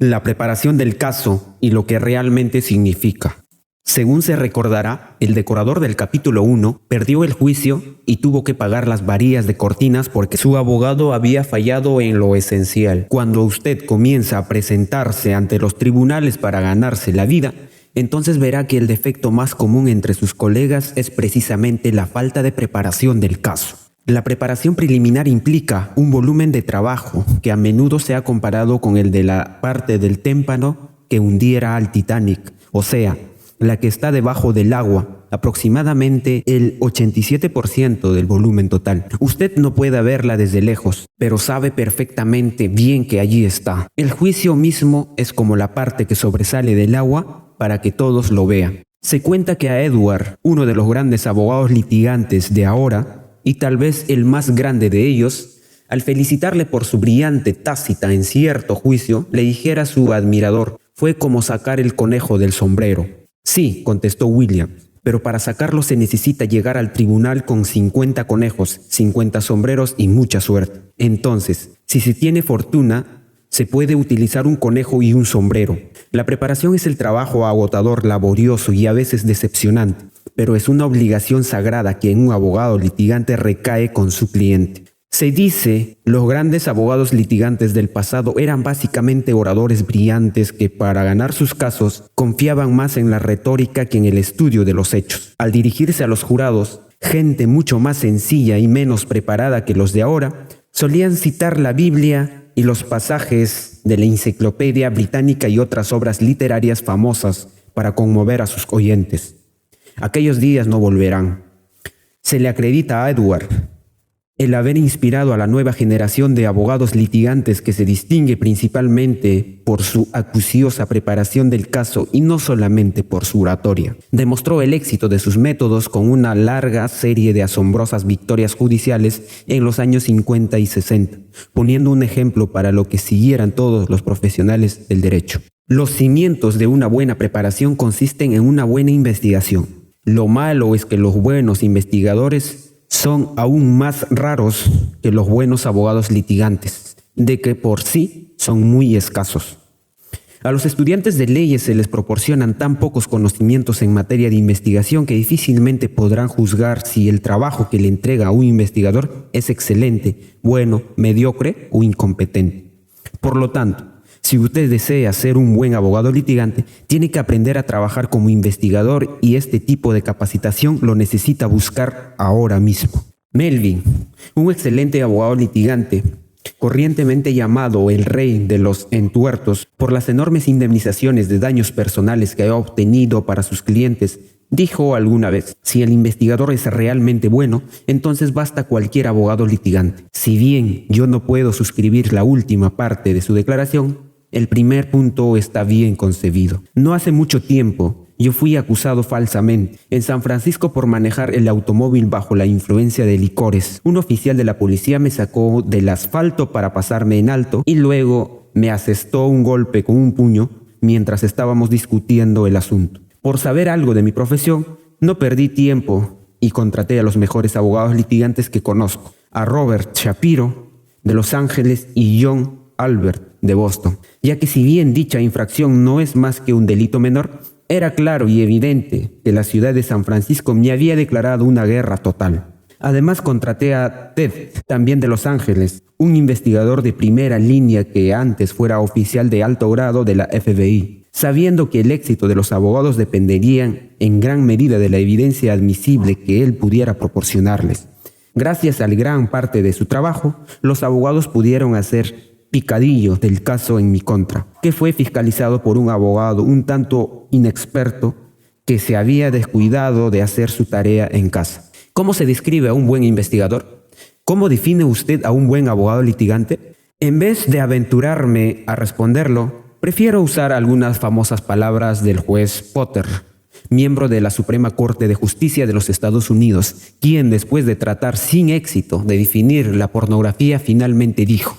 La preparación del caso y lo que realmente significa. Según se recordará, el decorador del capítulo 1 perdió el juicio y tuvo que pagar las varillas de cortinas porque su abogado había fallado en lo esencial. Cuando usted comienza a presentarse ante los tribunales para ganarse la vida, entonces verá que el defecto más común entre sus colegas es precisamente la falta de preparación del caso. La preparación preliminar implica un volumen de trabajo que a menudo se ha comparado con el de la parte del témpano que hundiera al Titanic, o sea, la que está debajo del agua, aproximadamente el 87% del volumen total. Usted no puede verla desde lejos, pero sabe perfectamente bien que allí está. El juicio mismo es como la parte que sobresale del agua para que todos lo vean. Se cuenta que a Edward, uno de los grandes abogados litigantes de ahora, y tal vez el más grande de ellos, al felicitarle por su brillante tácita en cierto juicio, le dijera a su admirador: fue como sacar el conejo del sombrero. Sí, contestó William, pero para sacarlo se necesita llegar al tribunal con 50 conejos, 50 sombreros y mucha suerte. Entonces, si se tiene fortuna, se puede utilizar un conejo y un sombrero. La preparación es el trabajo agotador, laborioso y a veces decepcionante, pero es una obligación sagrada que en un abogado litigante recae con su cliente. Se dice, los grandes abogados litigantes del pasado eran básicamente oradores brillantes que para ganar sus casos confiaban más en la retórica que en el estudio de los hechos. Al dirigirse a los jurados, gente mucho más sencilla y menos preparada que los de ahora, solían citar la Biblia y los pasajes de la Enciclopedia Británica y otras obras literarias famosas para conmover a sus oyentes. Aquellos días no volverán. Se le acredita a Edward el haber inspirado a la nueva generación de abogados litigantes que se distingue principalmente por su acuciosa preparación del caso y no solamente por su oratoria. Demostró el éxito de sus métodos con una larga serie de asombrosas victorias judiciales en los años 50 y 60, poniendo un ejemplo para lo que siguieran todos los profesionales del derecho. Los cimientos de una buena preparación consisten en una buena investigación. Lo malo es que los buenos investigadores son aún más raros que los buenos abogados litigantes, de que por sí son muy escasos. A los estudiantes de leyes se les proporcionan tan pocos conocimientos en materia de investigación que difícilmente podrán juzgar si el trabajo que le entrega a un investigador es excelente, bueno, mediocre o incompetente. Por lo tanto, si usted desea ser un buen abogado litigante, tiene que aprender a trabajar como investigador y este tipo de capacitación lo necesita buscar ahora mismo. Melvin, un excelente abogado litigante, corrientemente llamado el rey de los entuertos por las enormes indemnizaciones de daños personales que ha obtenido para sus clientes, dijo alguna vez: si el investigador es realmente bueno, entonces basta cualquier abogado litigante. Si bien yo no puedo suscribir la última parte de su declaración, el primer punto está bien concebido. No hace mucho tiempo, yo fui acusado falsamente en San Francisco por manejar el automóvil bajo la influencia de licores. Un oficial de la policía me sacó del asfalto para pasarme en alto y luego me asestó un golpe con un puño mientras estábamos discutiendo el asunto. Por saber algo de mi profesión, no perdí tiempo y contraté a los mejores abogados litigantes que conozco, a Robert Shapiro de Los Ángeles y John Albert de Boston, ya que si bien dicha infracción no es más que un delito menor, era claro y evidente que la ciudad de San Francisco me había declarado una guerra total. Además contraté a Ted, también de Los Ángeles, un investigador de primera línea que antes fuera oficial de alto grado de la FBI, sabiendo que el éxito de los abogados dependería en gran medida de la evidencia admisible que él pudiera proporcionarles. Gracias a gran parte de su trabajo, los abogados pudieron hacer picadillo del caso en mi contra, que fue fiscalizado por un abogado un tanto inexperto que se había descuidado de hacer su tarea en casa. ¿Cómo se describe a un buen investigador? ¿Cómo define usted a un buen abogado litigante? En vez de aventurarme a responderlo, prefiero usar algunas famosas palabras del juez Potter, miembro de la Suprema Corte de Justicia de los Estados Unidos, quien después de tratar sin éxito de definir la pornografía finalmente dijo: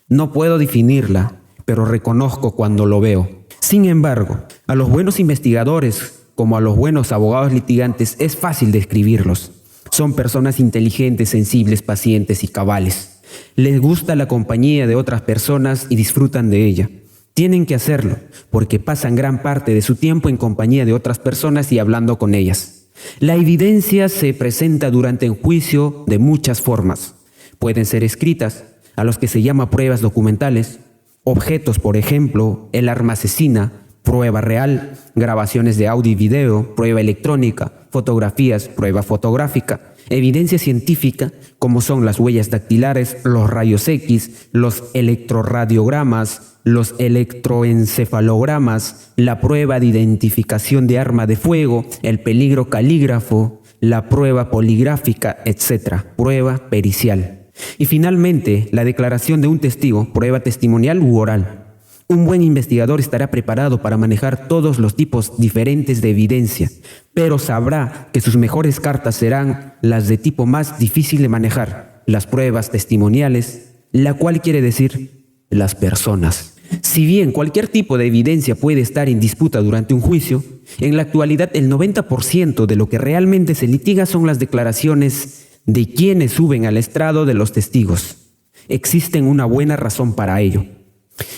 no puedo definirla, pero reconozco cuando lo veo. Sin embargo, a los buenos investigadores, como a los buenos abogados litigantes, es fácil describirlos. Son personas inteligentes, sensibles, pacientes y cabales. Les gusta la compañía de otras personas y disfrutan de ella. Tienen que hacerlo, porque pasan gran parte de su tiempo en compañía de otras personas y hablando con ellas. La evidencia se presenta durante un juicio de muchas formas. Pueden ser escritas, a los que se llama pruebas documentales, objetos, por ejemplo, el arma asesina, prueba real, grabaciones de audio y video, prueba electrónica, fotografías, prueba fotográfica, evidencia científica, como son las huellas dactilares, los rayos X, los electrorradiogramas, los electroencefalogramas, la prueba de identificación de arma de fuego, el peligro calígrafo, la prueba poligráfica, etc., prueba pericial. Y finalmente, la declaración de un testigo, prueba testimonial u oral. Un buen investigador estará preparado para manejar todos los tipos diferentes de evidencia, pero sabrá que sus mejores cartas serán las de tipo más difícil de manejar, las pruebas testimoniales, la cual quiere decir las personas. Si bien cualquier tipo de evidencia puede estar en disputa durante un juicio, en la actualidad el 90% de lo que realmente se litiga son las declaraciones de quienes suben al estrado de los testigos. Existe una buena razón para ello.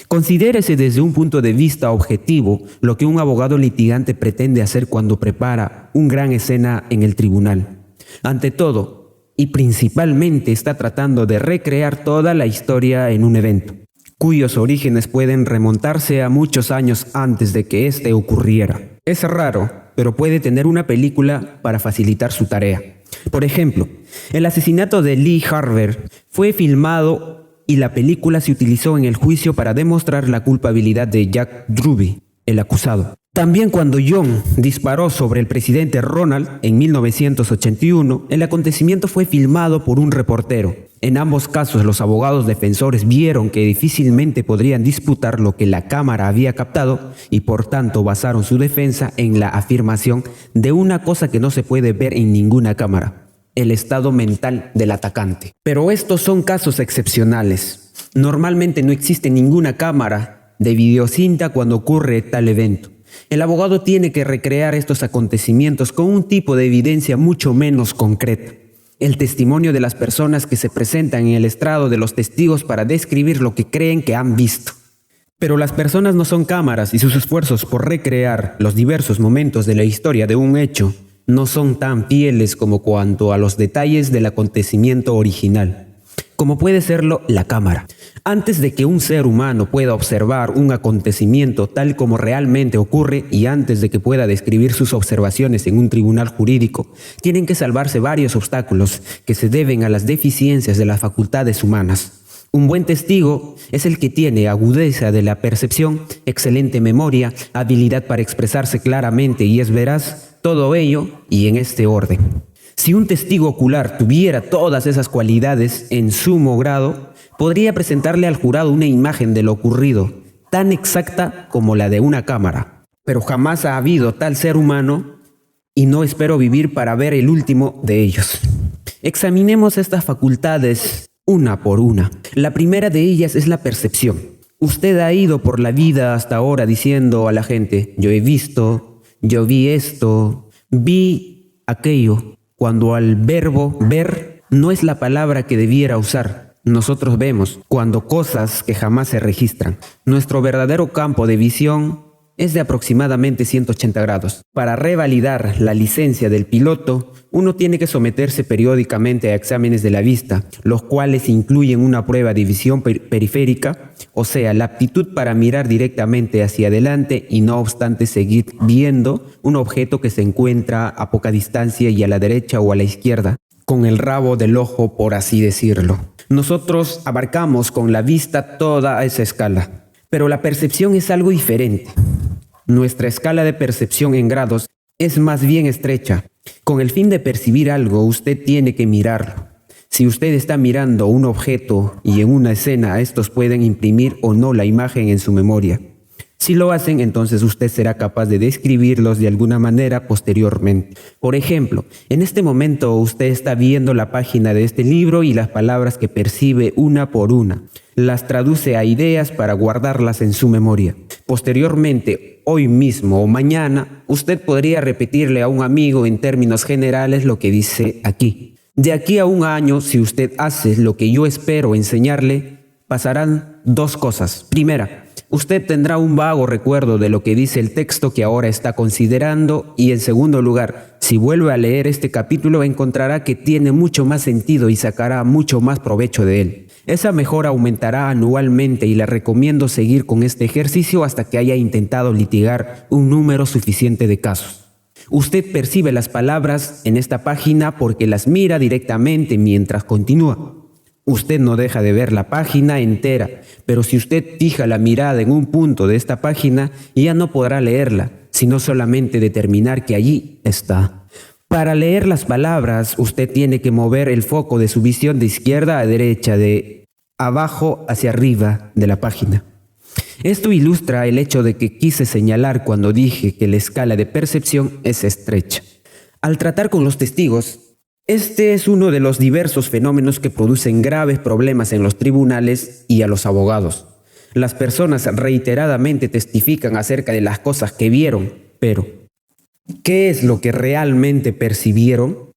Considérese desde un punto de vista objetivo lo que un abogado litigante pretende hacer cuando prepara una gran escena en el tribunal. Ante todo, y principalmente está tratando de recrear toda la historia en un evento, cuyos orígenes pueden remontarse a muchos años antes de que éste ocurriera. Es raro, pero puede tener una película para facilitar su tarea. Por ejemplo, el asesinato de Lee Harvey fue filmado y la película se utilizó en el juicio para demostrar la culpabilidad de Jack Ruby, el acusado. También cuando John disparó sobre el presidente Ronald en 1981, el acontecimiento fue filmado por un reportero. En ambos casos, los abogados defensores vieron que difícilmente podrían disputar lo que la cámara había captado y por tanto basaron su defensa en la afirmación de una cosa que no se puede ver en ninguna cámara: el estado mental del atacante. Pero estos son casos excepcionales. Normalmente no existe ninguna cámara de videocinta cuando ocurre tal evento. El abogado tiene que recrear estos acontecimientos con un tipo de evidencia mucho menos concreta: el testimonio de las personas que se presentan en el estrado de los testigos para describir lo que creen que han visto. Pero las personas no son cámaras y sus esfuerzos por recrear los diversos momentos de la historia de un hecho no son tan fieles como cuanto a los detalles del acontecimiento original, como puede serlo la cámara. Antes de que un ser humano pueda observar un acontecimiento tal como realmente ocurre y antes de que pueda describir sus observaciones en un tribunal jurídico, tienen que salvarse varios obstáculos que se deben a las deficiencias de las facultades humanas. Un buen testigo es el que tiene agudeza de la percepción, excelente memoria, habilidad para expresarse claramente y es veraz, todo ello y en este orden. Si un testigo ocular tuviera todas esas cualidades en sumo grado, podría presentarle al jurado una imagen de lo ocurrido, tan exacta como la de una cámara. Pero jamás ha habido tal ser humano y no espero vivir para ver el último de ellos. Examinemos estas facultades una por una. La primera de ellas es la percepción. Usted ha ido por la vida hasta ahora diciendo a la gente: yo he visto, yo vi esto, vi aquello, cuando al verbo ver no es la palabra que debiera usar. Nosotros vemos cuando cosas que jamás se registran. Nuestro verdadero campo de visión es de aproximadamente 180 grados. Para revalidar la licencia del piloto, uno tiene que someterse periódicamente a exámenes de la vista, los cuales incluyen una prueba de visión periférica, o sea, la aptitud para mirar directamente hacia adelante y no obstante seguir viendo un objeto que se encuentra a poca distancia y a la derecha o a la izquierda, con el rabo del ojo, por así decirlo. Nosotros abarcamos con la vista toda esa escala, pero la percepción es algo diferente. Nuestra escala de percepción en grados es más bien estrecha. Con el fin de percibir algo, usted tiene que mirarlo. Si usted está mirando un objeto y en una escena, estos pueden imprimir o no la imagen en su memoria. Si lo hacen, entonces usted será capaz de describirlos de alguna manera posteriormente. Por ejemplo, en este momento usted está viendo la página de este libro y las palabras que percibe una por una. Las traduce a ideas para guardarlas en su memoria. Posteriormente, hoy mismo o mañana, usted podría repetirle a un amigo en términos generales lo que dice aquí. De aquí a un año, si usted hace lo que yo espero enseñarle, pasarán dos cosas. Primera, usted tendrá un vago recuerdo de lo que dice el texto que ahora está considerando y, en segundo lugar, si vuelve a leer este capítulo encontrará que tiene mucho más sentido y sacará mucho más provecho de él. Esa mejora aumentará anualmente y le recomiendo seguir con este ejercicio hasta que haya intentado litigar un número suficiente de casos. Usted percibe las palabras en esta página porque las mira directamente mientras continúa. Usted no deja de ver la página entera, pero si usted fija la mirada en un punto de esta página, ya no podrá leerla, sino solamente determinar que allí está. Para leer las palabras, usted tiene que mover el foco de su visión de izquierda a derecha, de abajo hacia arriba de la página. Esto ilustra el hecho de que quise señalar cuando dije que la escala de percepción es estrecha. Al tratar con los testigos, este es uno de los diversos fenómenos que producen graves problemas en los tribunales y a los abogados. Las personas reiteradamente testifican acerca de las cosas que vieron, pero ¿qué es lo que realmente percibieron?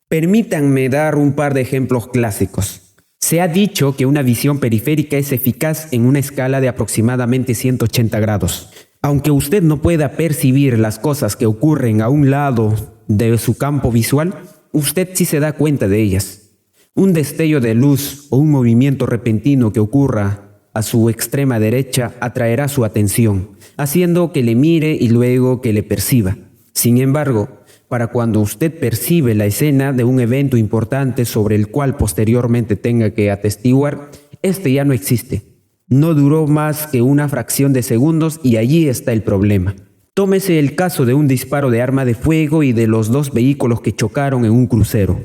Permítanme dar un par de ejemplos clásicos. Se ha dicho que una visión periférica es eficaz en una escala de aproximadamente 180 grados. Aunque usted no pueda percibir las cosas que ocurren a un lado de su campo visual, usted sí se da cuenta de ellas. Un destello de luz o un movimiento repentino que ocurra a su extrema derecha atraerá su atención, haciendo que le mire y luego que le perciba. Sin embargo, para cuando usted percibe la escena de un evento importante sobre el cual posteriormente tenga que atestiguar, este ya no existe. No duró más que una fracción de segundos y allí está el problema. Tómese el caso de un disparo de arma de fuego y de los dos vehículos que chocaron en un crucero.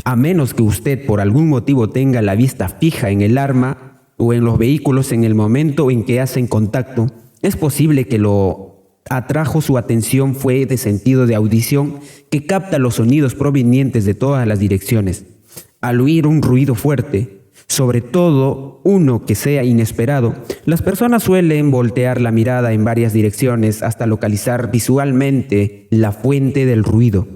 A menos que usted por algún motivo tenga la vista fija en el arma o en los vehículos en el momento en que hacen contacto, es posible que lo atrajo su atención fue de sentido de audición que capta los sonidos provenientes de todas las direcciones. Al oír un ruido fuerte, sobre todo uno que sea inesperado, las personas suelen voltear la mirada en varias direcciones hasta localizar visualmente la fuente del ruido.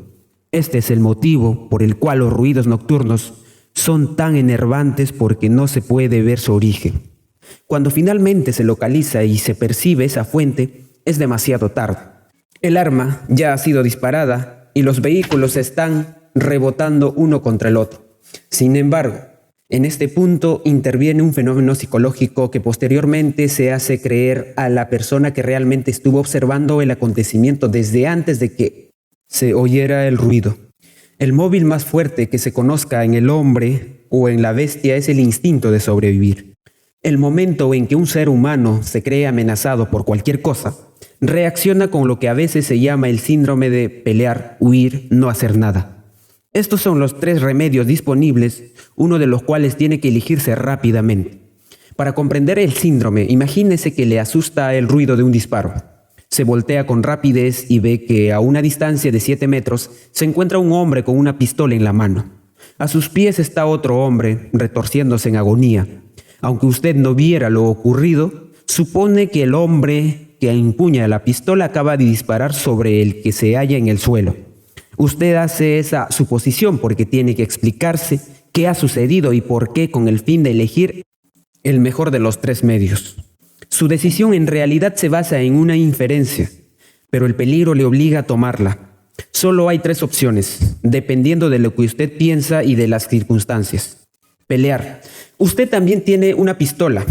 Este es el motivo por el cual los ruidos nocturnos son tan enervantes porque no se puede ver su origen. Cuando finalmente se localiza y se percibe esa fuente, es demasiado tarde. El arma ya ha sido disparada y los vehículos están rebotando uno contra el otro. Sin embargo, en este punto interviene un fenómeno psicológico que posteriormente se hace creer a la persona que realmente estuvo observando el acontecimiento desde antes de que se oyera el ruido. El móvil más fuerte que se conozca en el hombre o en la bestia es el instinto de sobrevivir. El momento en que un ser humano se cree amenazado por cualquier cosa, reacciona con lo que a veces se llama el síndrome de pelear, huir, no hacer nada. Estos son los 3 remedios disponibles, uno de los cuales tiene que elegirse rápidamente. Para comprender el síndrome, imagínese que le asusta el ruido de un disparo. Se voltea con rapidez y ve que a una distancia de 7 metros se encuentra un hombre con una pistola en la mano. A sus pies está otro hombre retorciéndose en agonía. Aunque usted no viera lo ocurrido, supone que el hombre que empuña la pistola acaba de disparar sobre el que se halla en el suelo. Usted hace esa suposición porque tiene que explicarse qué ha sucedido y por qué con el fin de elegir el mejor de los 3 medios. Su decisión en realidad se basa en una inferencia, pero el peligro le obliga a tomarla. Solo hay 3 opciones, dependiendo de lo que usted piensa y de las circunstancias. Pelear. Usted también tiene una pistola.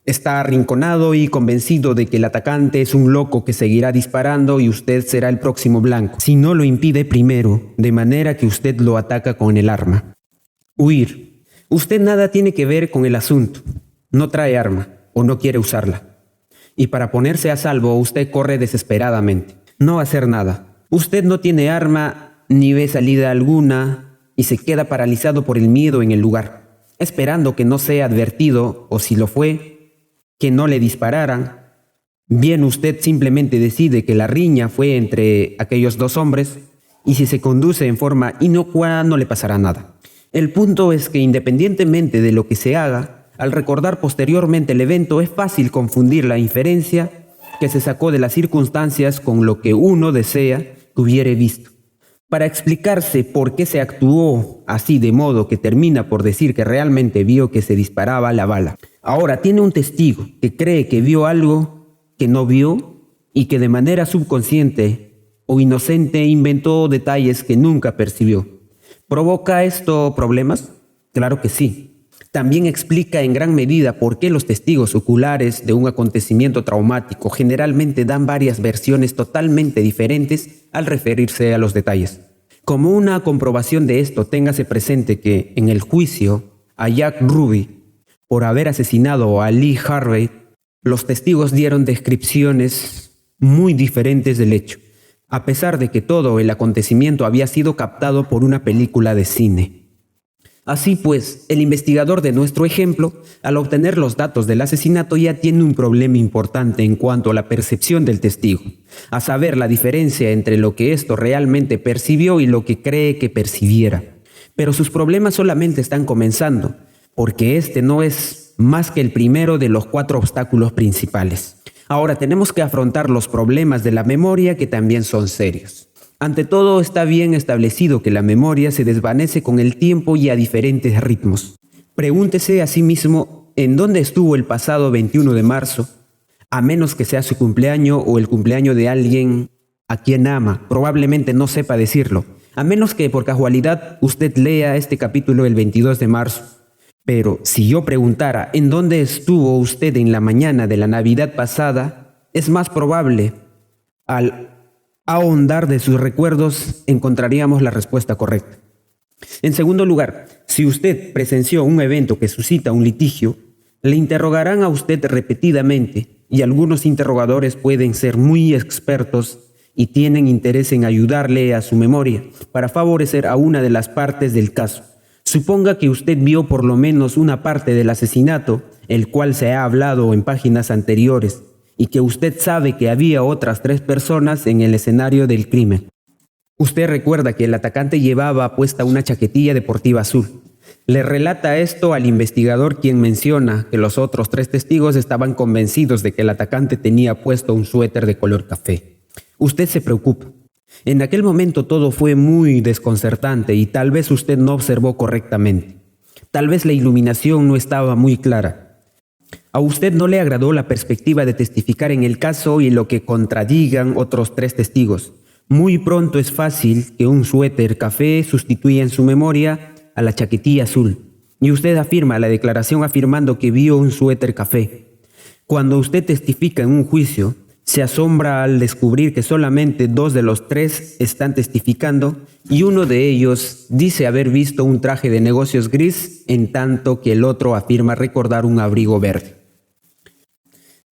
Está arrinconado y convencido de que el atacante es un loco que seguirá disparando y usted será el próximo blanco, si no lo impide primero, de manera que usted lo ataca con el arma. Huir. Usted nada tiene que ver con el asunto. No trae arma o no quiere usarla. Y para ponerse a salvo, usted corre desesperadamente. No hacer nada. Usted no tiene arma ni ve salida alguna y se queda paralizado por el miedo en el lugar, esperando que no sea advertido o si lo fue, que no le dispararan. Bien, usted simplemente decide que la riña fue entre aquellos 2 hombres y si se conduce en forma inocua no le pasará nada. El punto es que independientemente de lo que se haga, al recordar posteriormente el evento es fácil confundir la inferencia que se sacó de las circunstancias con lo que uno desea que hubiere visto. Para explicarse por qué se actuó así de modo que termina por decir que realmente vio que se disparaba la bala. Ahora, tiene un testigo que cree que vio algo que no vio y que de manera subconsciente o inocente inventó detalles que nunca percibió. ¿Provoca esto problemas? Claro que sí. También explica en gran medida por qué los testigos oculares de un acontecimiento traumático generalmente dan varias versiones totalmente diferentes al referirse a los detalles. Como una comprobación de esto, téngase presente que en el juicio a Jack Ruby por haber asesinado a Lee Harvey, los testigos dieron descripciones muy diferentes del hecho, a pesar de que todo el acontecimiento había sido captado por una película de cine. Así pues, el investigador de nuestro ejemplo, al obtener los datos del asesinato, ya tiene un problema importante en cuanto a la percepción del testigo, a saber, la diferencia entre lo que ésto realmente percibió y lo que cree que percibiera. Pero sus problemas solamente están comenzando, porque este no es más que el primero de los 4 obstáculos principales. Ahora tenemos que afrontar los problemas de la memoria, que también son serios. Ante todo, está bien establecido que la memoria se desvanece con el tiempo y a diferentes ritmos. Pregúntese a sí mismo en dónde estuvo el pasado 21 de marzo, a menos que sea su cumpleaños o el cumpleaños de alguien a quien ama. Probablemente no sepa decirlo, a menos que por casualidad usted lea este capítulo el 22 de marzo. Pero si yo preguntara en dónde estuvo usted en la mañana de la Navidad pasada, es más probable, al ahondar de sus recuerdos, encontraríamos la respuesta correcta. En segundo lugar, si usted presenció un evento que suscita un litigio, le interrogarán a usted repetidamente y algunos interrogadores pueden ser muy expertos y tienen interés en ayudarle a su memoria para favorecer a una de las partes del caso. Suponga que usted vio por lo menos una parte del asesinato, el cual se ha hablado en páginas anteriores, y que usted sabe que había otras 3 personas en el escenario del crimen. Usted recuerda que el atacante llevaba puesta una chaquetilla deportiva azul. Le relata esto al investigador, quien menciona que los otros 3 testigos estaban convencidos de que el atacante tenía puesto un suéter de color café. Usted se preocupa. En aquel momento todo fue muy desconcertante y tal vez usted no observó correctamente. Tal vez la iluminación no estaba muy clara. A usted no le agradó la perspectiva de testificar en el caso y lo que contradigan otros 3 testigos. Muy pronto es fácil que un suéter café sustituya en su memoria a la chaquetilla azul. Y usted afirma la declaración afirmando que vio un suéter café. Cuando usted testifica en un juicio, se asombra al descubrir que solamente 2 de los 3 están testificando y uno de ellos dice haber visto un traje de negocios gris, en tanto que el otro afirma recordar un abrigo verde.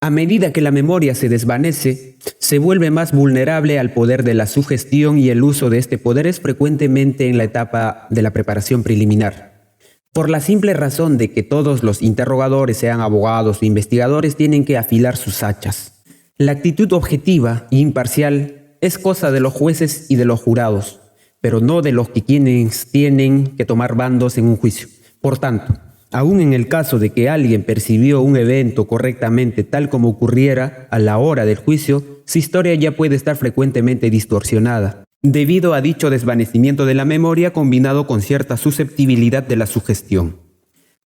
A medida que la memoria se desvanece, se vuelve más vulnerable al poder de la sugestión y el uso de este poder es frecuentemente en la etapa de la preparación preliminar. Por la simple razón de que todos los interrogadores, sean abogados o investigadores, tienen que afilar sus hachas. La actitud objetiva e imparcial es cosa de los jueces y de los jurados, pero no de los que quienes tienen que tomar bandos en un juicio. Por tanto, aún en el caso de que alguien percibió un evento correctamente tal como ocurriera a la hora del juicio, su historia ya puede estar frecuentemente distorsionada, debido a dicho desvanecimiento de la memoria combinado con cierta susceptibilidad de la sugestión.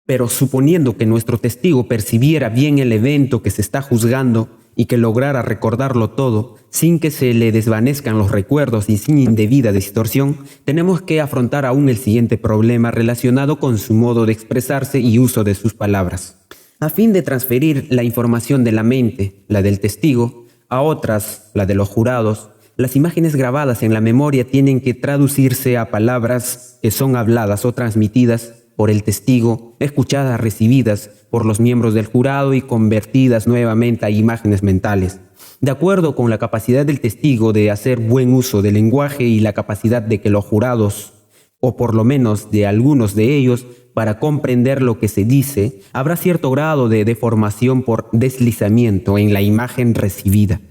Pero suponiendo que nuestro testigo percibiera bien el evento que se está juzgando y que lograra recordarlo todo sin que se le desvanezcan los recuerdos y sin indebida distorsión, tenemos que afrontar aún el siguiente problema relacionado con su modo de expresarse y uso de sus palabras. A fin de transferir la información de la mente, la del testigo, a otras, la de los jurados, las imágenes grabadas en la memoria tienen que traducirse a palabras que son habladas o transmitidas por el testigo, escuchadas, recibidas por los miembros del jurado y convertidas nuevamente a imágenes mentales. De acuerdo con la capacidad del testigo de hacer buen uso del lenguaje y la capacidad de que los jurados, o por lo menos de algunos de ellos, para comprender lo que se dice, habrá cierto grado de deformación por deslizamiento en la imagen recibida.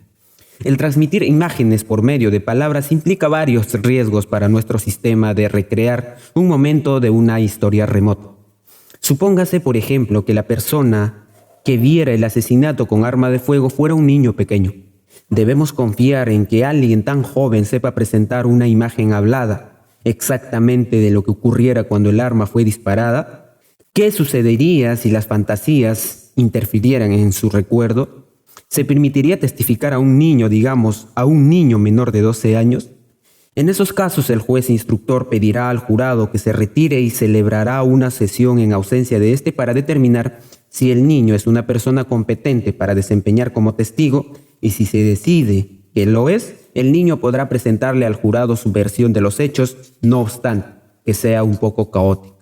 El transmitir imágenes por medio de palabras implica varios riesgos para nuestro sistema de recrear un momento de una historia remota. Supóngase, por ejemplo, que la persona que viera el asesinato con arma de fuego fuera un niño pequeño. Debemos confiar en que alguien tan joven sepa presentar una imagen hablada exactamente de lo que ocurriera cuando el arma fue disparada. ¿Qué sucedería si las fantasías interfirieran en su recuerdo, ¿se permitiría testificar a un niño, digamos, a un niño menor de 12 años? En esos casos, el juez instructor pedirá al jurado que se retire y celebrará una sesión en ausencia de éste para determinar si el niño es una persona competente para desempeñar como testigo, y si se decide que lo es, el niño podrá presentarle al jurado su versión de los hechos, no obstante que sea un poco caótico.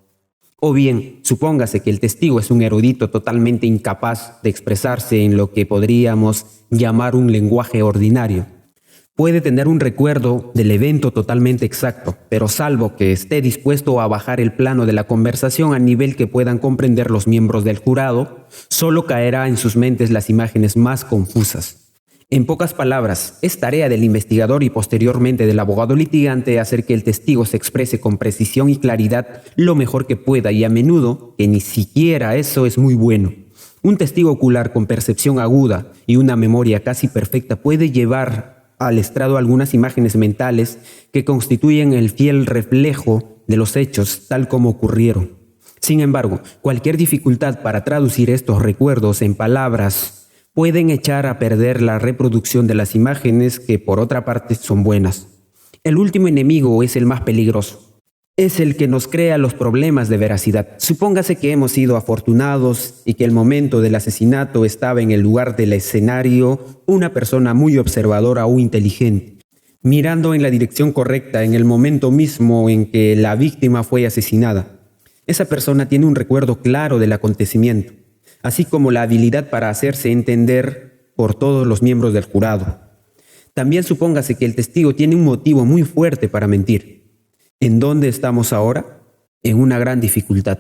O bien, supóngase que el testigo es un erudito totalmente incapaz de expresarse en lo que podríamos llamar un lenguaje ordinario. Puede tener un recuerdo del evento totalmente exacto, pero salvo que esté dispuesto a bajar el plano de la conversación a nivel que puedan comprender los miembros del jurado, solo caerá en sus mentes las imágenes más confusas. En pocas palabras, es tarea del investigador y posteriormente del abogado litigante hacer que el testigo se exprese con precisión y claridad lo mejor que pueda, y a menudo que ni siquiera eso es muy bueno. Un testigo ocular con percepción aguda y una memoria casi perfecta puede llevar al estrado algunas imágenes mentales que constituyen el fiel reflejo de los hechos tal como ocurrieron. Sin embargo, cualquier dificultad para traducir estos recuerdos en palabras pueden echar a perder la reproducción de las imágenes, que por otra parte son buenas. El último enemigo es el más peligroso. Es el que nos crea los problemas de veracidad. Supóngase que hemos sido afortunados y que el momento del asesinato estaba en el lugar del escenario una persona muy observadora o inteligente, mirando en la dirección correcta en el momento mismo en que la víctima fue asesinada. Esa persona tiene un recuerdo claro del acontecimiento, así como la habilidad para hacerse entender por todos los miembros del jurado. También supóngase que el testigo tiene un motivo muy fuerte para mentir. ¿En dónde estamos ahora? En una gran dificultad.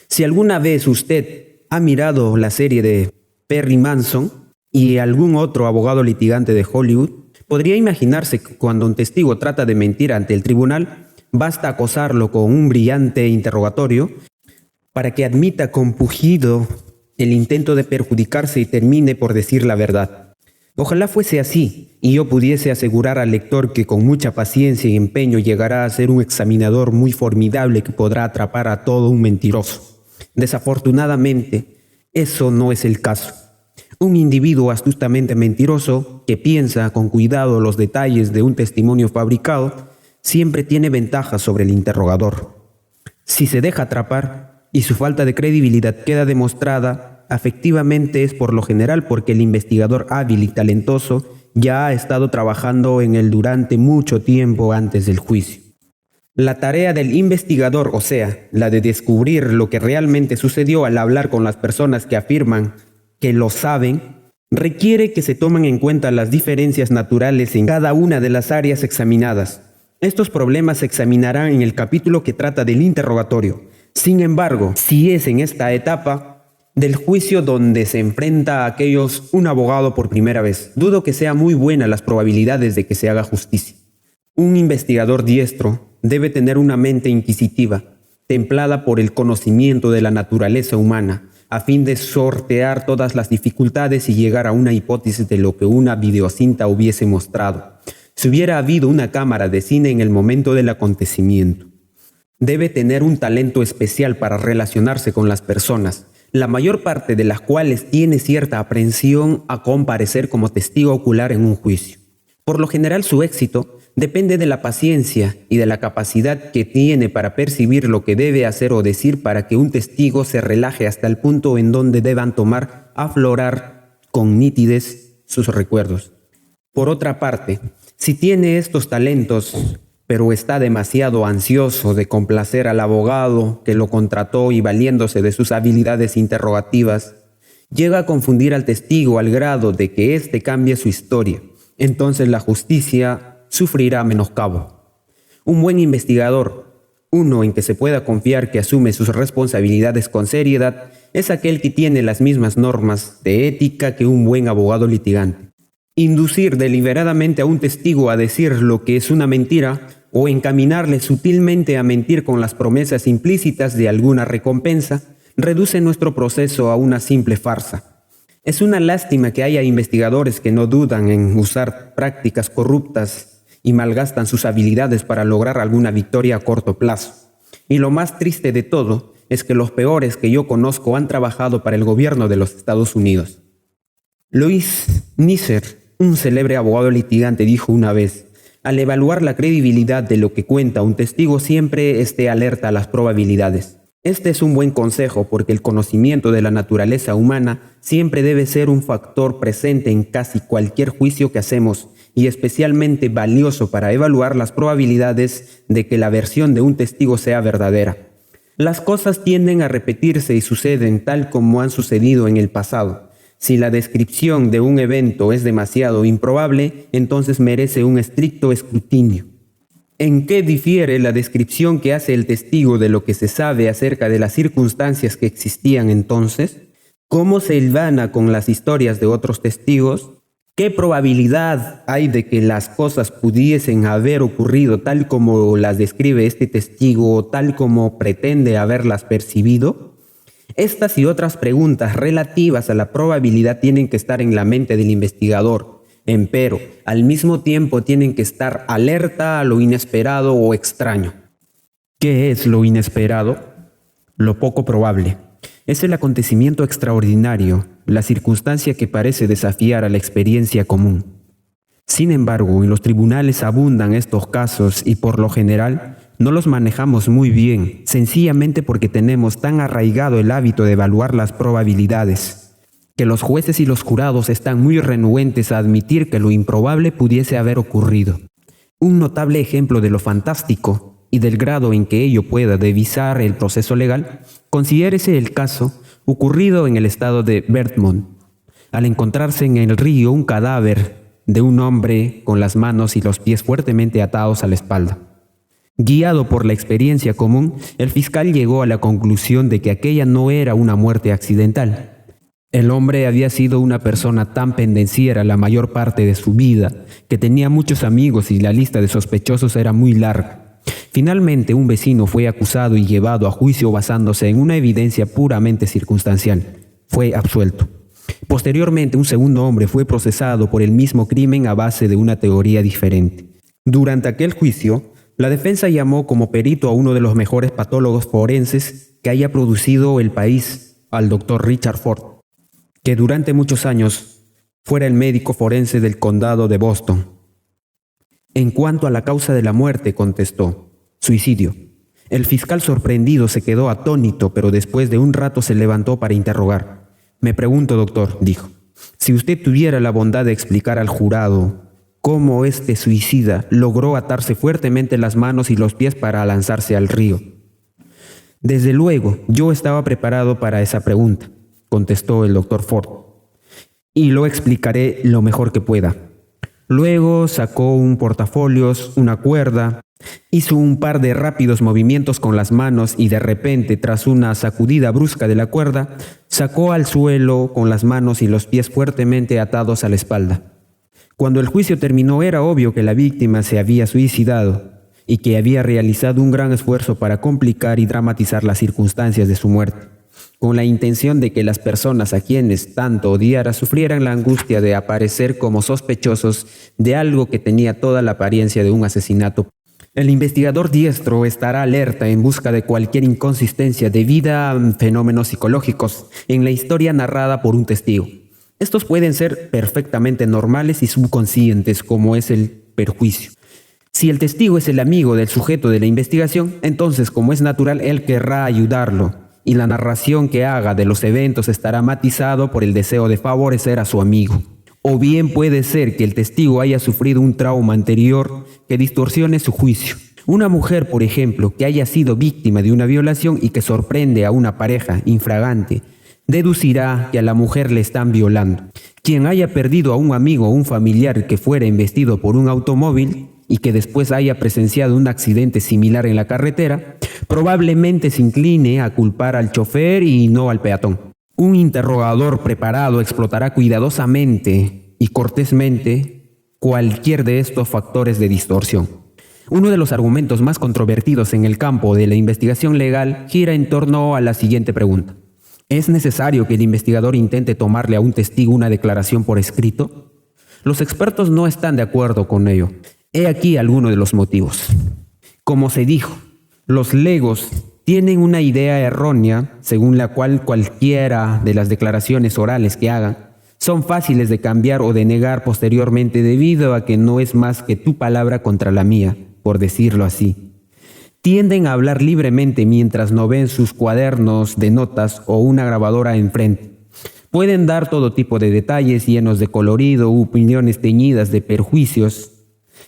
Si alguna vez usted ha mirado la serie de Perry Mason y algún otro abogado litigante de Hollywood, podría imaginarse que cuando un testigo trata de mentir ante el tribunal, basta acosarlo con un brillante interrogatorio para que admita con pujido el intento de perjudicarse y termine por decir la verdad. Ojalá fuese así y yo pudiese asegurar al lector que con mucha paciencia y empeño llegará a ser un examinador muy formidable que podrá atrapar a todo un mentiroso. Desafortunadamente, eso no es el caso. Un individuo astutamente mentiroso que piensa con cuidado los detalles de un testimonio fabricado siempre tiene ventaja sobre el interrogador. Si se deja atrapar y su falta de credibilidad queda demostrada, afectivamente es por lo general porque el investigador hábil y talentoso ya ha estado trabajando en él durante mucho tiempo antes del juicio. La tarea del investigador, o sea, la de descubrir lo que realmente sucedió al hablar con las personas que afirman que lo saben, requiere que se tomen en cuenta las diferencias naturales en cada una de las áreas examinadas. Estos problemas se examinarán en el capítulo que trata del interrogatorio. Sin embargo, si es en esta etapa del juicio donde se enfrenta a aquellos un abogado por primera vez, dudo que sea muy buena las probabilidades de que se haga justicia. Un investigador diestro debe tener una mente inquisitiva, templada por el conocimiento de la naturaleza humana, a fin de sortear todas las dificultades y llegar a una hipótesis de lo que una videocinta hubiese mostrado, si hubiera habido una cámara de cine en el momento del acontecimiento. Debe tener un talento especial para relacionarse con las personas, la mayor parte de las cuales tiene cierta aprensión a comparecer como testigo ocular en un juicio. Por lo general, su éxito depende de la paciencia y de la capacidad que tiene para percibir lo que debe hacer o decir para que un testigo se relaje hasta el punto en donde deban aflorar con nitidez sus recuerdos. Por otra parte, si tiene estos talentos, pero está demasiado ansioso de complacer al abogado que lo contrató y valiéndose de sus habilidades interrogativas, llega a confundir al testigo al grado de que éste cambie su historia. Entonces la justicia sufrirá menoscabo. Un buen investigador, uno en que se pueda confiar que asume sus responsabilidades con seriedad, es aquel que tiene las mismas normas de ética que un buen abogado litigante. Inducir deliberadamente a un testigo a decir lo que es una mentira o encaminarle sutilmente a mentir con las promesas implícitas de alguna recompensa reduce nuestro proceso a una simple farsa. Es una lástima que haya investigadores que no dudan en usar prácticas corruptas y malgastan sus habilidades para lograr alguna victoria a corto plazo. Y lo más triste de todo es que los peores que yo conozco han trabajado para el gobierno de los Estados Unidos. Louis Nisser, un célebre abogado litigante, dijo una vez: al evaluar la credibilidad de lo que cuenta un testigo, siempre esté alerta a las probabilidades. Este es un buen consejo porque el conocimiento de la naturaleza humana siempre debe ser un factor presente en casi cualquier juicio que hacemos y especialmente valioso para evaluar las probabilidades de que la versión de un testigo sea verdadera. Las cosas tienden a repetirse y suceden tal como han sucedido en el pasado. Si la descripción de un evento es demasiado improbable, entonces merece un estricto escrutinio. ¿En qué difiere la descripción que hace el testigo de lo que se sabe acerca de las circunstancias que existían entonces? ¿Cómo se hilvana con las historias de otros testigos? ¿Qué probabilidad hay de que las cosas pudiesen haber ocurrido tal como las describe este testigo o tal como pretende haberlas percibido? Estas y otras preguntas relativas a la probabilidad tienen que estar en la mente del investigador. Empero, al mismo tiempo tienen que estar alerta a lo inesperado o extraño. ¿Qué es lo inesperado? Lo poco probable. Es el acontecimiento extraordinario, la circunstancia que parece desafiar a la experiencia común. Sin embargo, en los tribunales abundan estos casos y por lo general no los manejamos muy bien, sencillamente porque tenemos tan arraigado el hábito de evaluar las probabilidades, que los jueces y los jurados están muy renuentes a admitir que lo improbable pudiese haber ocurrido. Un notable ejemplo de lo fantástico y del grado en que ello pueda devisar el proceso legal, considérese el caso ocurrido en el estado de Vermont, al encontrarse en el río un cadáver de un hombre con las manos y los pies fuertemente atados a la espalda. Guiado por la experiencia común, el fiscal llegó a la conclusión de que aquella no era una muerte accidental. El hombre había sido una persona tan pendenciera la mayor parte de su vida, que tenía muchos amigos y la lista de sospechosos era muy larga. Finalmente, un vecino fue acusado y llevado a juicio basándose en una evidencia puramente circunstancial. Fue absuelto. Posteriormente, un segundo hombre fue procesado por el mismo crimen a base de una teoría diferente. Durante aquel juicio, la defensa llamó como perito a uno de los mejores patólogos forenses que haya producido el país, al doctor Richard Ford, que durante muchos años fuera el médico forense del condado de Boston. En cuanto a la causa de la muerte, contestó: suicidio. El fiscal sorprendido se quedó atónito, pero después de un rato se levantó para interrogar. Me pregunto, doctor, dijo, si usted tuviera la bondad de explicar al jurado cómo este suicida logró atarse fuertemente las manos y los pies para lanzarse al río. Desde luego, yo estaba preparado para esa pregunta, contestó el doctor Ford, y lo explicaré lo mejor que pueda. Luego sacó un portafolios, una cuerda, hizo un par de rápidos movimientos con las manos y de repente, tras una sacudida brusca de la cuerda, sacó al suelo con las manos y los pies fuertemente atados a la espalda. Cuando el juicio terminó, era obvio que la víctima se había suicidado y que había realizado un gran esfuerzo para complicar y dramatizar las circunstancias de su muerte, con la intención de que las personas a quienes tanto odiara sufrieran la angustia de aparecer como sospechosos de algo que tenía toda la apariencia de un asesinato. El investigador diestro estará alerta en busca de cualquier inconsistencia debida a fenómenos psicológicos en la historia narrada por un testigo. Estos pueden ser perfectamente normales y subconscientes, como es el perjuicio. Si el testigo es el amigo del sujeto de la investigación, entonces, como es natural, él querrá ayudarlo, y la narración que haga de los eventos estará matizado por el deseo de favorecer a su amigo. O bien puede ser que el testigo haya sufrido un trauma anterior que distorsione su juicio. Una mujer, por ejemplo, que haya sido víctima de una violación y que sorprende a una pareja infragante, deducirá que a la mujer le están violando. Quien haya perdido a un amigo o un familiar que fuera embestido por un automóvil y que después haya presenciado un accidente similar en la carretera, probablemente se incline a culpar al chofer y no al peatón. Un interrogador preparado explotará cuidadosamente y cortésmente cualquier de estos factores de distorsión. Uno de los argumentos más controvertidos en el campo de la investigación legal gira en torno a la siguiente pregunta. ¿Es necesario que el investigador intente tomarle a un testigo una declaración por escrito? Los expertos no están de acuerdo con ello. He aquí algunos de los motivos. Como se dijo, los legos tienen una idea errónea según la cual cualquiera de las declaraciones orales que hagan son fáciles de cambiar o de negar posteriormente debido a que no es más que tu palabra contra la mía, por decirlo así. Tienden a hablar libremente mientras no ven sus cuadernos de notas o una grabadora enfrente. Pueden dar todo tipo de detalles llenos de colorido u opiniones teñidas de perjuicios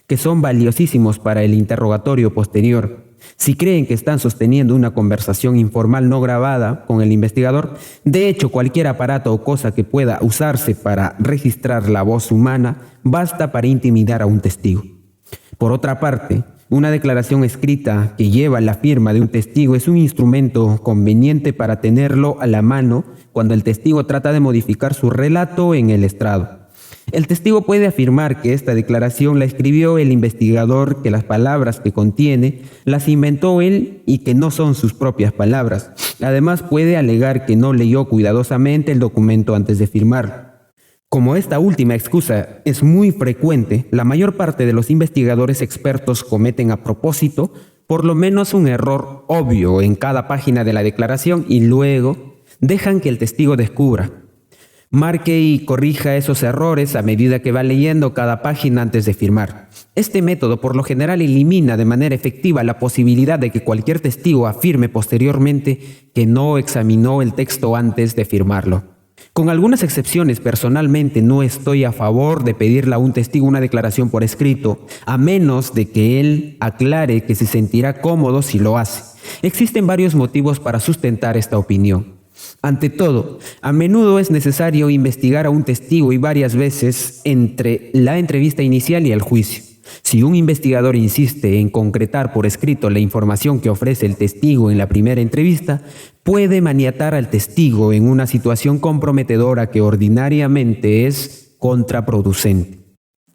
que son valiosísimos para el interrogatorio posterior. Si creen que están sosteniendo una conversación informal no grabada con el investigador, de hecho cualquier aparato o cosa que pueda usarse para registrar la voz humana basta para intimidar a un testigo. Por otra parte, una declaración escrita que lleva la firma de un testigo es un instrumento conveniente para tenerlo a la mano cuando el testigo trata de modificar su relato en el estrado. El testigo puede afirmar que esta declaración la escribió el investigador, que las palabras que contiene las inventó él y que no son sus propias palabras. Además, puede alegar que no leyó cuidadosamente el documento antes de firmarlo. Como esta última excusa es muy frecuente, la mayor parte de los investigadores expertos cometen a propósito por lo menos un error obvio en cada página de la declaración y luego dejan que el testigo descubra. Marque y corrija esos errores a medida que va leyendo cada página antes de firmar. Este método por lo general elimina de manera efectiva la posibilidad de que cualquier testigo afirme posteriormente que no examinó el texto antes de firmarlo. Con algunas excepciones, personalmente no estoy a favor de pedirle a un testigo una declaración por escrito, a menos de que él aclare que se sentirá cómodo si lo hace. Existen varios motivos para sustentar esta opinión. Ante todo, a menudo es necesario investigar a un testigo y varias veces entre la entrevista inicial y el juicio. Si un investigador insiste en concretar por escrito la información que ofrece el testigo en la primera entrevista, puede maniatar al testigo en una situación comprometedora que ordinariamente es contraproducente.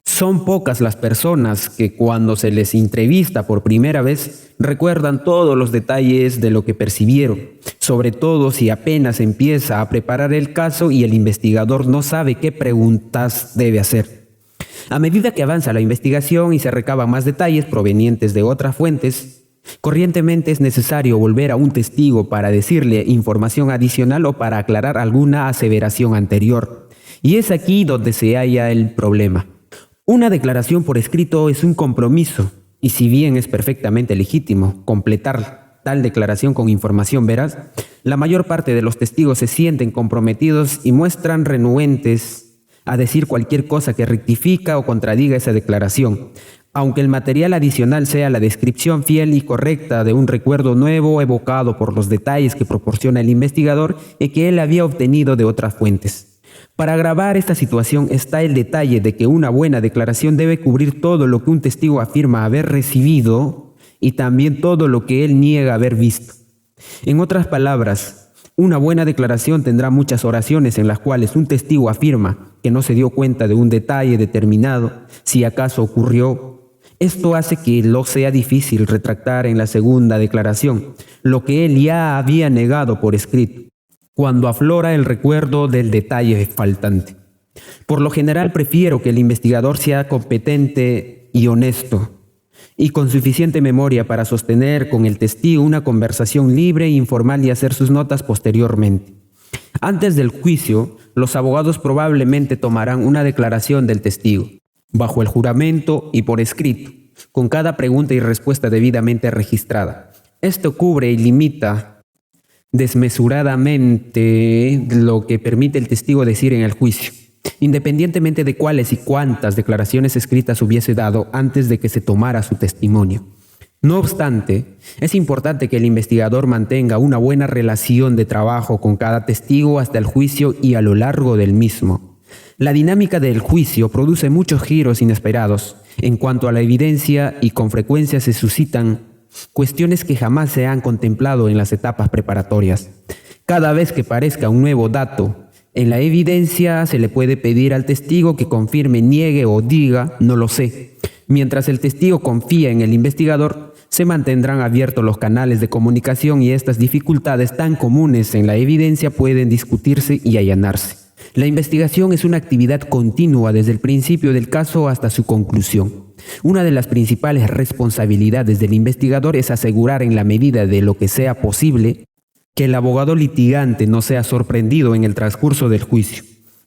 Son pocas las personas que cuando se les entrevista por primera vez recuerdan todos los detalles de lo que percibieron, sobre todo si apenas empieza a preparar el caso y el investigador no sabe qué preguntas debe hacer. A medida que avanza la investigación y se recaban más detalles provenientes de otras fuentes, corrientemente es necesario volver a un testigo para decirle información adicional o para aclarar alguna aseveración anterior. Y es aquí donde se halla el problema. Una declaración por escrito es un compromiso, y si bien es perfectamente legítimo completar tal declaración con información veraz, la mayor parte de los testigos se sienten comprometidos y muestran renuentes a decir cualquier cosa que rectifica o contradiga esa declaración, aunque el material adicional sea la descripción fiel y correcta de un recuerdo nuevo evocado por los detalles que proporciona el investigador y que él había obtenido de otras fuentes. Para agravar esta situación está el detalle de que una buena declaración debe cubrir todo lo que un testigo afirma haber recibido y también todo lo que él niega haber visto. En otras palabras, una buena declaración tendrá muchas oraciones en las cuales un testigo afirma que no se dio cuenta de un detalle determinado, si acaso ocurrió. Esto hace que lo sea difícil retractar en la segunda declaración lo que él ya había negado por escrito, cuando aflora el recuerdo del detalle faltante. Por lo general prefiero que el investigador sea competente y honesto y con suficiente memoria para sostener con el testigo una conversación libre e informal y hacer sus notas posteriormente. Antes del juicio, los abogados probablemente tomarán una declaración del testigo, bajo el juramento y por escrito, con cada pregunta y respuesta debidamente registrada. Esto cubre y limita desmesuradamente lo que permite el testigo decir en el juicio, independientemente de cuáles y cuántas declaraciones escritas hubiese dado antes de que se tomara su testimonio. No obstante, es importante que el investigador mantenga una buena relación de trabajo con cada testigo hasta el juicio y a lo largo del mismo. La dinámica del juicio produce muchos giros inesperados en cuanto a la evidencia y con frecuencia se suscitan cuestiones que jamás se han contemplado en las etapas preparatorias. Cada vez que parezca un nuevo dato en la evidencia, se le puede pedir al testigo que confirme, niegue o diga «no lo sé». Mientras el testigo confía en el investigador, se mantendrán abiertos los canales de comunicación y estas dificultades tan comunes en la evidencia pueden discutirse y allanarse. La investigación es una actividad continua desde el principio del caso hasta su conclusión. Una de las principales responsabilidades del investigador es asegurar en la medida de lo que sea posible que el abogado litigante no sea sorprendido en el transcurso del juicio.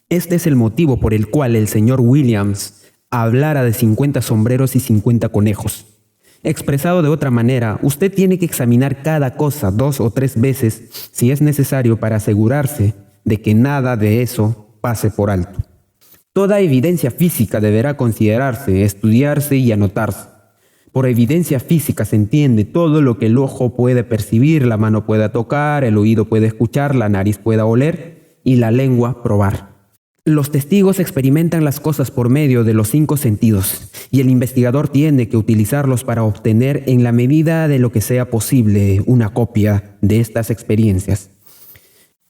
Este es el motivo por el cual el señor Williams hablara de 50 sombreros y 50 conejos. Expresado de otra manera, usted tiene que examinar cada cosa 2 o 3 veces si es necesario para asegurarse de que nada de eso pase por alto. Toda evidencia física deberá considerarse, estudiarse y anotarse. Por evidencia física se entiende todo lo que el ojo puede percibir, la mano pueda tocar, el oído puede escuchar, la nariz pueda oler y la lengua probar. Los testigos experimentan las cosas por medio de los 5 sentidos y el investigador tiene que utilizarlos para obtener en la medida de lo que sea posible una copia de estas experiencias.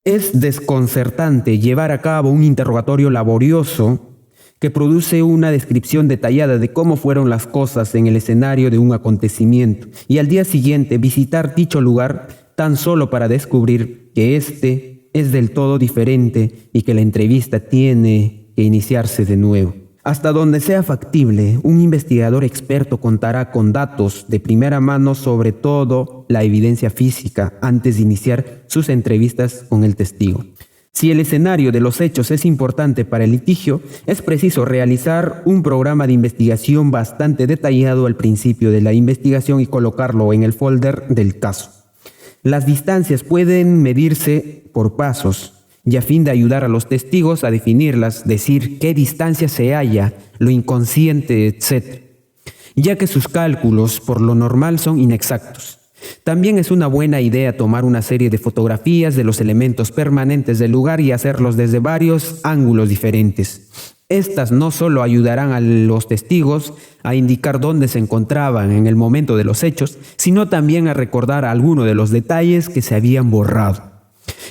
Es desconcertante llevar a cabo un interrogatorio laborioso que produce una descripción detallada de cómo fueron las cosas en el escenario de un acontecimiento y al día siguiente visitar dicho lugar tan solo para descubrir que este es del todo diferente y que la entrevista tiene que iniciarse de nuevo. Hasta donde sea factible, un investigador experto contará con datos de primera mano sobre todo la evidencia física antes de iniciar sus entrevistas con el testigo. Si el escenario de los hechos es importante para el litigio, es preciso realizar un programa de investigación bastante detallado al principio de la investigación y colocarlo en el folder del caso. Las distancias pueden medirse por pasos y a fin de ayudar a los testigos a definirlas, decir qué distancia se halla, lo inconsciente, etc., ya que sus cálculos por lo normal son inexactos. También es una buena idea tomar una serie de fotografías de los elementos permanentes del lugar y hacerlos desde varios ángulos diferentes. Estas no solo ayudarán a los testigos a indicar dónde se encontraban en el momento de los hechos, sino también a recordar algunos de los detalles que se habían borrado.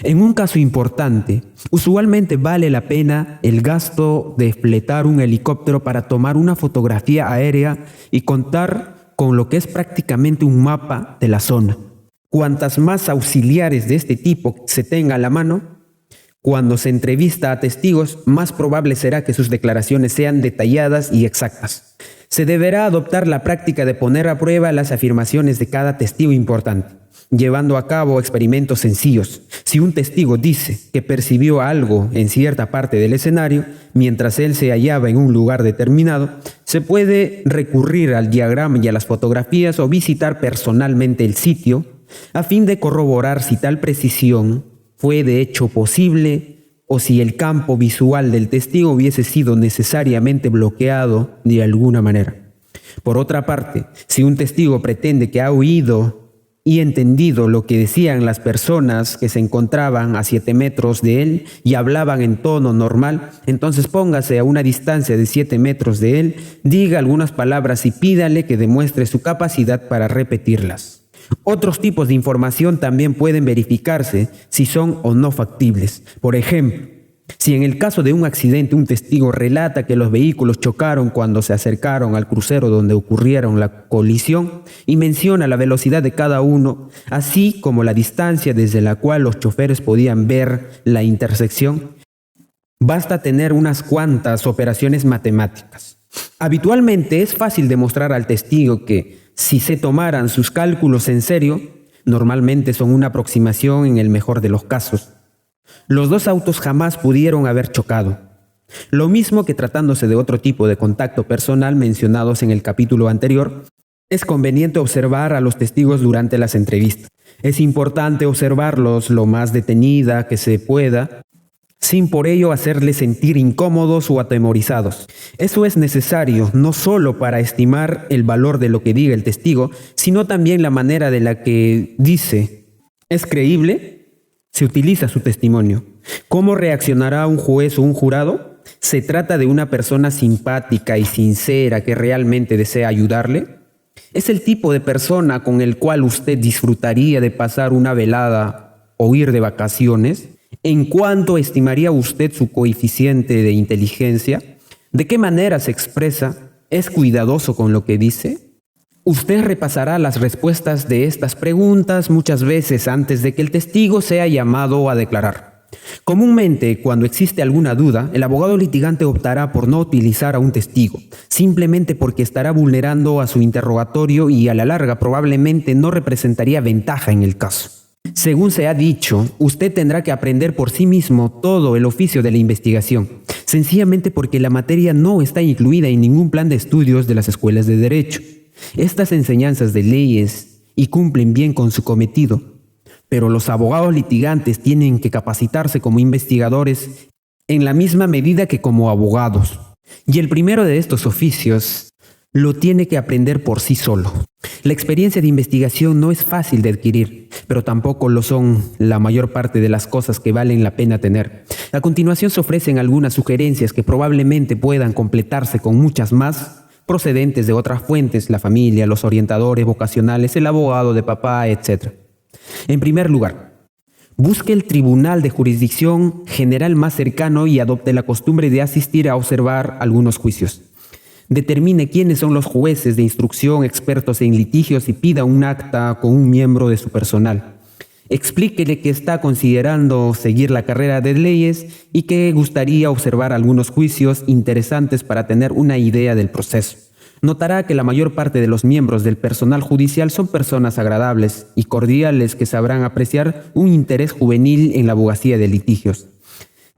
En un caso importante, usualmente vale la pena el gasto de fletar un helicóptero para tomar una fotografía aérea y contar con lo que es prácticamente un mapa de la zona. Cuantas más auxiliares de este tipo se tenga a la mano, cuando se entrevista a testigos, más probable será que sus declaraciones sean detalladas y exactas. Se deberá adoptar la práctica de poner a prueba las afirmaciones de cada testigo importante, llevando a cabo experimentos sencillos. Si un testigo dice que percibió algo en cierta parte del escenario, mientras él se hallaba en un lugar determinado, se puede recurrir al diagrama y a las fotografías o visitar personalmente el sitio, a fin de corroborar si tal precisión fue de hecho posible o si el campo visual del testigo hubiese sido necesariamente bloqueado de alguna manera. Por otra parte, si un testigo pretende que ha oído y entendido lo que decían las personas que se encontraban a 7 metros de él y hablaban en tono normal, entonces póngase a una distancia de 7 metros de él, diga algunas palabras y pídale que demuestre su capacidad para repetirlas. Otros tipos de información también pueden verificarse si son o no factibles. Por ejemplo, si en el caso de un accidente un testigo relata que los vehículos chocaron cuando se acercaron al crucero donde ocurrieron la colisión y menciona la velocidad de cada uno, así como la distancia desde la cual los choferes podían ver la intersección, basta tener unas cuantas operaciones matemáticas. Habitualmente es fácil demostrar al testigo que, si se tomaran sus cálculos en serio, normalmente son una aproximación en el mejor de los casos. Los 2 autos jamás pudieron haber chocado. Lo mismo que tratándose de otro tipo de contacto personal mencionados en el capítulo anterior, es conveniente observar a los testigos durante las entrevistas. Es importante observarlos lo más detenida que se pueda, sin por ello hacerles sentir incómodos o atemorizados. Eso es necesario no solo para estimar el valor de lo que diga el testigo, sino también la manera de la que dice. ¿Es creíble? Se utiliza su testimonio. ¿Cómo reaccionará un juez o un jurado? ¿Se trata de una persona simpática y sincera que realmente desea ayudarle? ¿Es el tipo de persona con el cual usted disfrutaría de pasar una velada o ir de vacaciones? ¿En cuánto estimaría usted su coeficiente de inteligencia? ¿De qué manera se expresa? ¿Es cuidadoso con lo que dice? Usted repasará las respuestas de estas preguntas muchas veces antes de que el testigo sea llamado a declarar. Comúnmente, cuando existe alguna duda, el abogado litigante optará por no utilizar a un testigo, simplemente porque estará vulnerando a su interrogatorio y a la larga probablemente no representaría ventaja en el caso. Según se ha dicho, usted tendrá que aprender por sí mismo todo el oficio de la investigación, sencillamente porque la materia no está incluida en ningún plan de estudios de las escuelas de derecho. Estas enseñanzas de leyes y cumplen bien con su cometido, pero los abogados litigantes tienen que capacitarse como investigadores en la misma medida que como abogados. Y el primero de estos oficios lo tiene que aprender por sí solo. La experiencia de investigación no es fácil de adquirir, pero tampoco lo son la mayor parte de las cosas que valen la pena tener. A continuación se ofrecen algunas sugerencias que probablemente puedan completarse con muchas más procedentes de otras fuentes, la familia, los orientadores vocacionales, el abogado de papá, etc. En primer lugar, busque el tribunal de jurisdicción general más cercano y adopte la costumbre de asistir a observar algunos juicios. Determine quiénes son los jueces de instrucción expertos en litigios y pida un acta con un miembro de su personal. Explíquele que está considerando seguir la carrera de leyes y que gustaría observar algunos juicios interesantes para tener una idea del proceso. Notará que la mayor parte de los miembros del personal judicial son personas agradables y cordiales que sabrán apreciar un interés juvenil en la abogacía de litigios.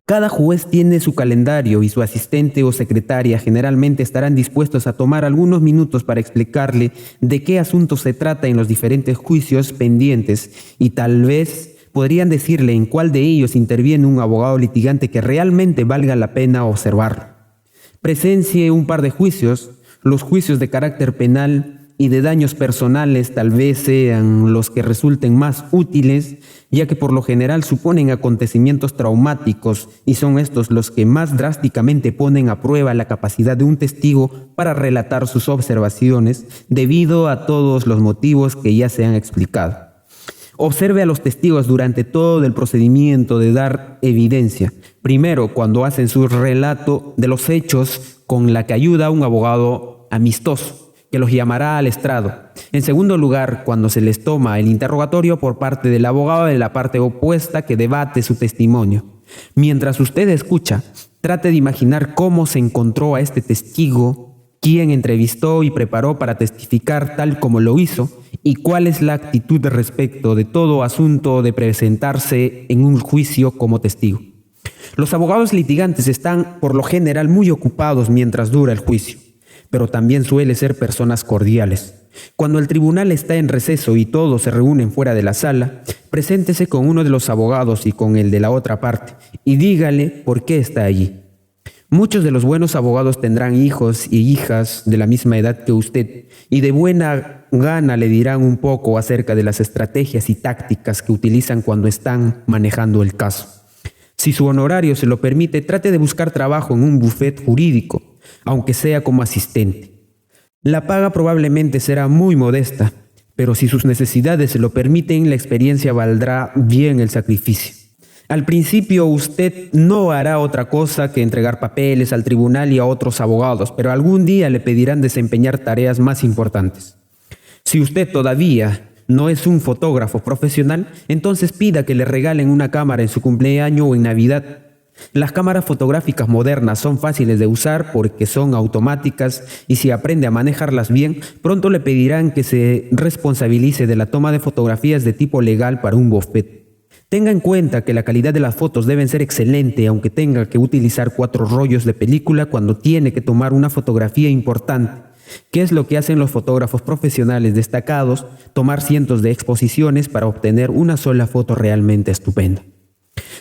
Cada juez tiene su calendario y su asistente o secretaria generalmente estarán dispuestos a tomar algunos minutos para explicarle de qué asunto se trata en los diferentes juicios pendientes y tal vez podrían decirle en cuál de ellos interviene un abogado litigante que realmente valga la pena observarlo. Presencie un par de juicios. Los juicios de carácter penal y de daños personales tal vez sean los que resulten más útiles, ya que por lo general suponen acontecimientos traumáticos y son estos los que más drásticamente ponen a prueba la capacidad de un testigo para relatar sus observaciones debido a todos los motivos que ya se han explicado. Observe a los testigos durante todo el procedimiento de dar evidencia. Primero, cuando hacen su relato de los hechos con la que ayuda a un abogado amistoso, que los llamará al estrado. En segundo lugar, cuando se les toma el interrogatorio por parte del abogado de la parte opuesta que debate su testimonio. Mientras usted escucha, trate de imaginar cómo se encontró a este testigo, quién entrevistó y preparó para testificar tal como lo hizo, y cuál es la actitud respecto de todo asunto de presentarse en un juicio como testigo. Los abogados litigantes están por lo general muy ocupados mientras dura el juicio, pero también suele ser personas cordiales. Cuando el tribunal está en receso y todos se reúnen fuera de la sala, preséntese con uno de los abogados y con el de la otra parte y dígale por qué está allí. Muchos de los buenos abogados tendrán hijos y hijas de la misma edad que usted y de buena gana le dirán un poco acerca de las estrategias y tácticas que utilizan cuando están manejando el caso. Si su honorario se lo permite, trate de buscar trabajo en un bufete jurídico, aunque sea como asistente. La paga probablemente será muy modesta, pero si sus necesidades se lo permiten, la experiencia valdrá bien el sacrificio. Al principio usted no hará otra cosa que entregar papeles al tribunal y a otros abogados, pero algún día le pedirán desempeñar tareas más importantes. Si usted todavía no es un fotógrafo profesional, entonces pida que le regalen una cámara en su cumpleaños o en Navidad. Las cámaras fotográficas modernas son fáciles de usar porque son automáticas y si aprende a manejarlas bien, pronto le pedirán que se responsabilice de la toma de fotografías de tipo legal para un bufete. Tenga en cuenta que la calidad de las fotos deben ser excelente, aunque tenga que utilizar 4 rollos de película cuando tiene que tomar una fotografía importante. ¿Qué es lo que hacen los fotógrafos profesionales destacados? Tomar cientos de exposiciones para obtener una sola foto realmente estupenda.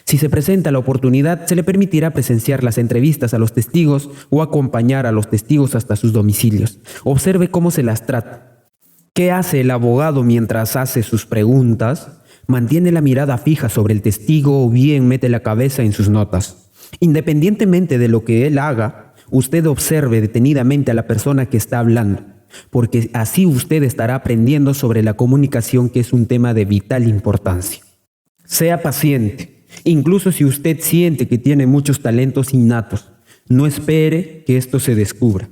Si se presenta la oportunidad, se le permitirá presenciar las entrevistas a los testigos o acompañar a los testigos hasta sus domicilios. Observe cómo se las trata. ¿Qué hace el abogado mientras hace sus preguntas? ¿Mantiene la mirada fija sobre el testigo o bien mete la cabeza en sus notas? Independientemente de lo que él haga, usted observe detenidamente a la persona que está hablando, porque así usted estará aprendiendo sobre la comunicación, que es un tema de vital importancia. Sea paciente, incluso si usted siente que tiene muchos talentos innatos, no espere que esto se descubra.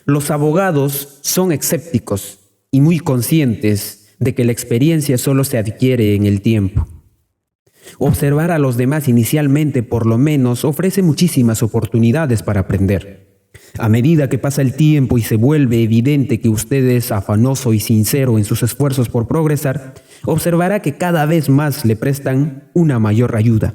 Los abogados son escépticos y muy conscientes de que la experiencia solo se adquiere en el tiempo. Observar a los demás inicialmente, por lo menos, ofrece muchísimas oportunidades para aprender. A medida que pasa el tiempo y se vuelve evidente que usted es afanoso y sincero en sus esfuerzos por progresar, observará que cada vez más le prestan una mayor ayuda.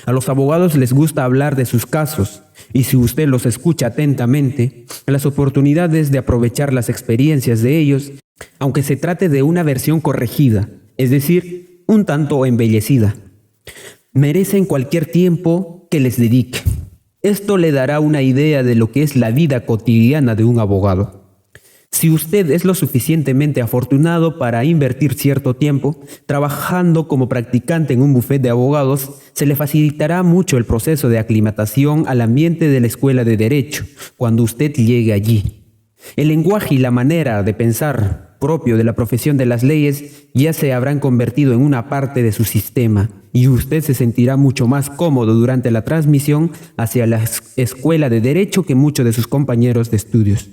A los abogados les gusta hablar de sus casos, y si usted los escucha atentamente, las oportunidades de aprovechar las experiencias de ellos, aunque se trate de una versión corregida, es decir, un tanto embellecida, merecen cualquier tiempo que les dedique. Esto le dará una idea de lo que es la vida cotidiana de un abogado. Si usted es lo suficientemente afortunado para invertir cierto tiempo trabajando como practicante en un bufete de abogados, se le facilitará mucho el proceso de aclimatación al ambiente de la escuela de Derecho cuando usted llegue allí. El lenguaje y la manera de pensar propio de la profesión de las leyes ya se habrán convertido en una parte de su sistema y usted se sentirá mucho más cómodo durante la transmisión hacia la escuela de Derecho que muchos de sus compañeros de estudios.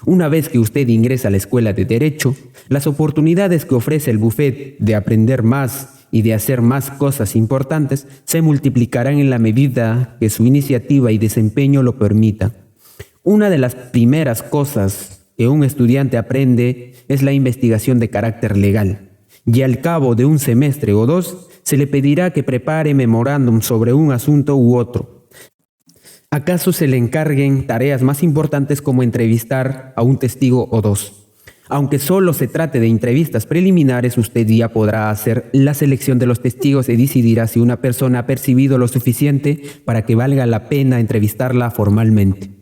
Una vez que usted ingresa a la escuela de Derecho, las oportunidades que ofrece el bufete de aprender más y de hacer más cosas importantes se multiplicarán en la medida que su iniciativa y desempeño lo permitan. Una de las primeras cosas que un estudiante aprende es la investigación de carácter legal, y al cabo de un semestre o dos se le pedirá que prepare memorándum sobre un asunto u otro. ¿Acaso se le encarguen tareas más importantes como entrevistar a un testigo o dos? Aunque solo se trate de entrevistas preliminares, usted ya podrá hacer la selección de los testigos y decidirá si una persona ha percibido lo suficiente para que valga la pena entrevistarla formalmente.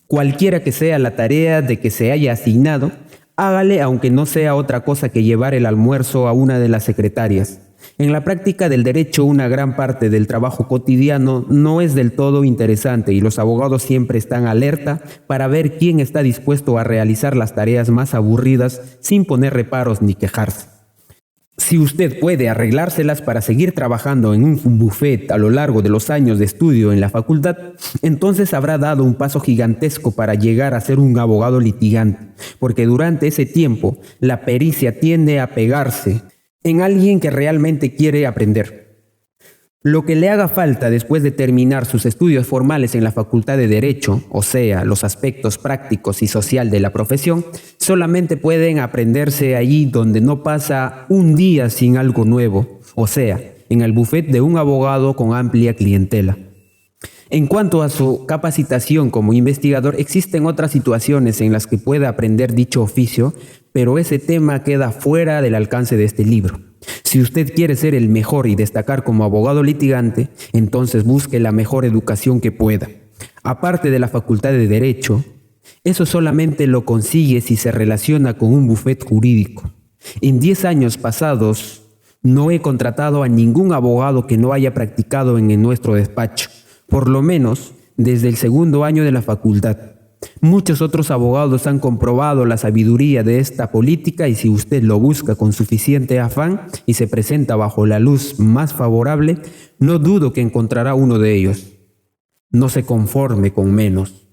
Cualquiera que sea la tarea de que se haya asignado, hágale aunque no sea otra cosa que llevar el almuerzo a una de las secretarias. En la práctica del derecho, una gran parte del trabajo cotidiano no es del todo interesante y los abogados siempre están alerta para ver quién está dispuesto a realizar las tareas más aburridas sin poner reparos ni quejarse. Si usted puede arreglárselas para seguir trabajando en un bufete a lo largo de los años de estudio en la facultad, entonces habrá dado un paso gigantesco para llegar a ser un abogado litigante, porque durante ese tiempo la pericia tiende a pegarse en alguien que realmente quiere aprender. Lo que le haga falta después de terminar sus estudios formales en la Facultad de Derecho, o sea, los aspectos prácticos y social de la profesión, solamente pueden aprenderse allí donde no pasa un día sin algo nuevo, o sea, en el bufete de un abogado con amplia clientela. En cuanto a su capacitación como investigador, existen otras situaciones en las que puede aprender dicho oficio, pero ese tema queda fuera del alcance de este libro. Si usted quiere ser el mejor y destacar como abogado litigante, entonces busque la mejor educación que pueda. Aparte de la Facultad de Derecho, eso solamente lo consigue si se relaciona con un bufete jurídico. En 10 años pasados, no he contratado a ningún abogado que no haya practicado en nuestro despacho, por lo menos desde el segundo año de la facultad. Muchos otros abogados han comprobado la sabiduría de esta política y si usted lo busca con suficiente afán y se presenta bajo la luz más favorable, no dudo que encontrará uno de ellos. No se conforme con menos.